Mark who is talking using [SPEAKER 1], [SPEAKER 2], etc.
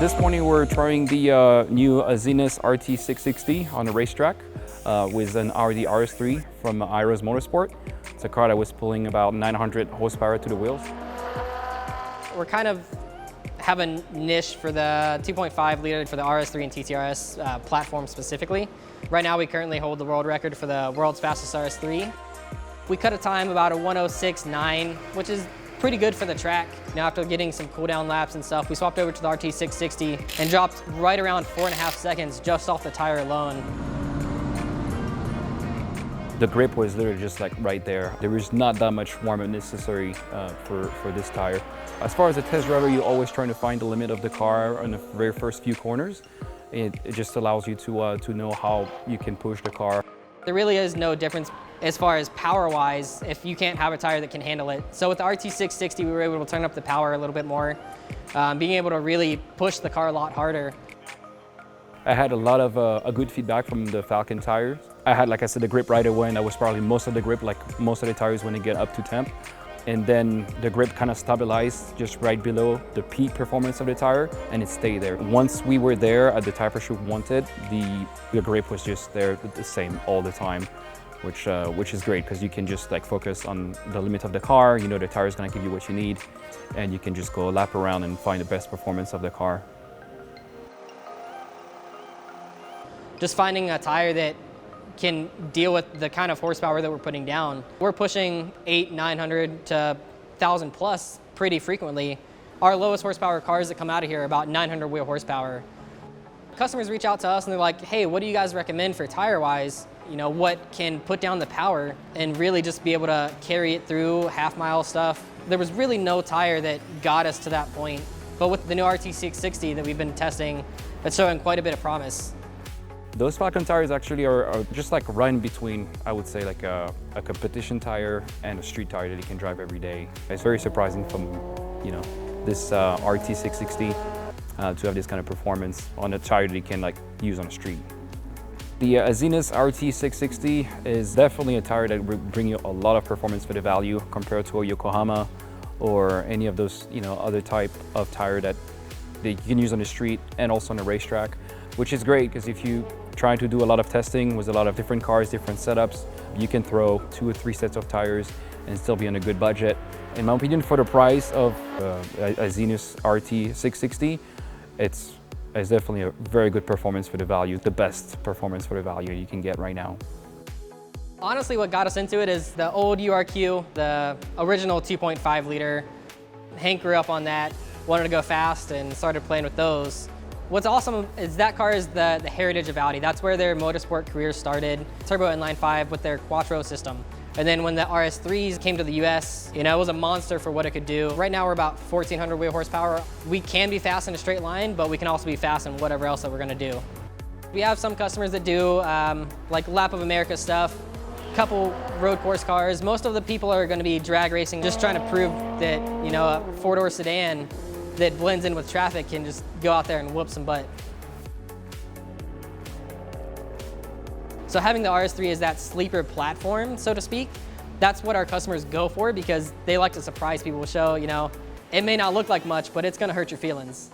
[SPEAKER 1] This morning we're trying the new Azenis RT660 on the racetrack with an Audi RS3 from Iroz Motorsport. It's a car that was pulling about 900 horsepower to the wheels.
[SPEAKER 2] We're kind of have a niche for the 2.5 liter for the RS3 and TTRS platform specifically. Right now we currently hold the world record for the world's fastest RS3. We cut a time about a 106.9, which is pretty good for the track. Now after getting some cool down laps and stuff, we swapped over to the RT660 and dropped right around 4.5 seconds just off the tire alone.
[SPEAKER 1] The grip was literally just like right there. There was not that much warm-up necessary for this tire. As far as a test driver, you're always trying to find the limit of the car on the very first few corners. It just allows you to know how you can push the car.
[SPEAKER 2] There really is no difference as far as power-wise if you can't have a tire that can handle it. So with the RT660, we were able to turn up the power a little bit more, being able to really push the car a lot harder.
[SPEAKER 1] I had a lot of a good feedback from the Falken tires. I had, like I said, the grip right away, and that was probably most of the grip, like most of the tires when they get up to temp. And then the grip kind of stabilized just right below the peak performance of the tire, and it stayed there. Once we were there at the tire pressure we wanted, the grip was just there the same all the time, which is great because you can just like focus on the limit of the car. You know the tire is going to give you what you need, and you can just go lap around and find the best performance of the car.
[SPEAKER 2] Just finding a tire that can deal with the kind of horsepower that we're putting down. We're pushing 900 to 1,000 plus pretty frequently. Our lowest horsepower cars that come out of here are about 900 wheel horsepower. Customers reach out to us and they're like, hey, what do you guys recommend for tire-wise? You know, what can put down the power and really just be able to carry it through half-mile stuff. There was really no tire that got us to that point. But with the new RT660 that we've been testing, it's showing quite a bit of promise.
[SPEAKER 1] Those Falken tires actually are just like right in between, I would say, like a competition tire and a street tire that you can drive every day. It's very surprising from, you know, this RT660 to have this kind of performance on a tire that you can like use on the street. The Azenis RT660 is definitely a tire that will bring you a lot of performance for the value compared to a Yokohama or any of those, you know, other type of tire that you can use on the street and also on the racetrack, which is great because if you try to do a lot of testing with a lot of different cars, different setups, you can throw 2 or 3 sets of tires and still be on a good budget. In my opinion, for the price of Azenis RT660, it's definitely a very good performance for the value, the best performance for the value you can get right now.
[SPEAKER 2] Honestly, what got us into it is the old URQ, the original 2.5 liter. Hank grew up on that, wanted to go fast and started playing with those. What's awesome is that car is the heritage of Audi. That's where their motorsport career started. Turbo inline 5 with their Quattro system. And then when the RS3s came to the US, you know, it was a monster for what it could do. Right now we're about 1,400 wheel horsepower. We can be fast in a straight line, but we can also be fast in whatever else that we're gonna do. We have some customers that do like Lap of America stuff, couple road course cars. Most of the people are gonna be drag racing, just trying to prove that, you know, a 4-door sedan that blends in with traffic can just go out there and whoop some butt. So having the RS3 as that sleeper platform, so to speak, that's what our customers go for because they like to surprise people with show, you know, it may not look like much, but it's gonna hurt your feelings.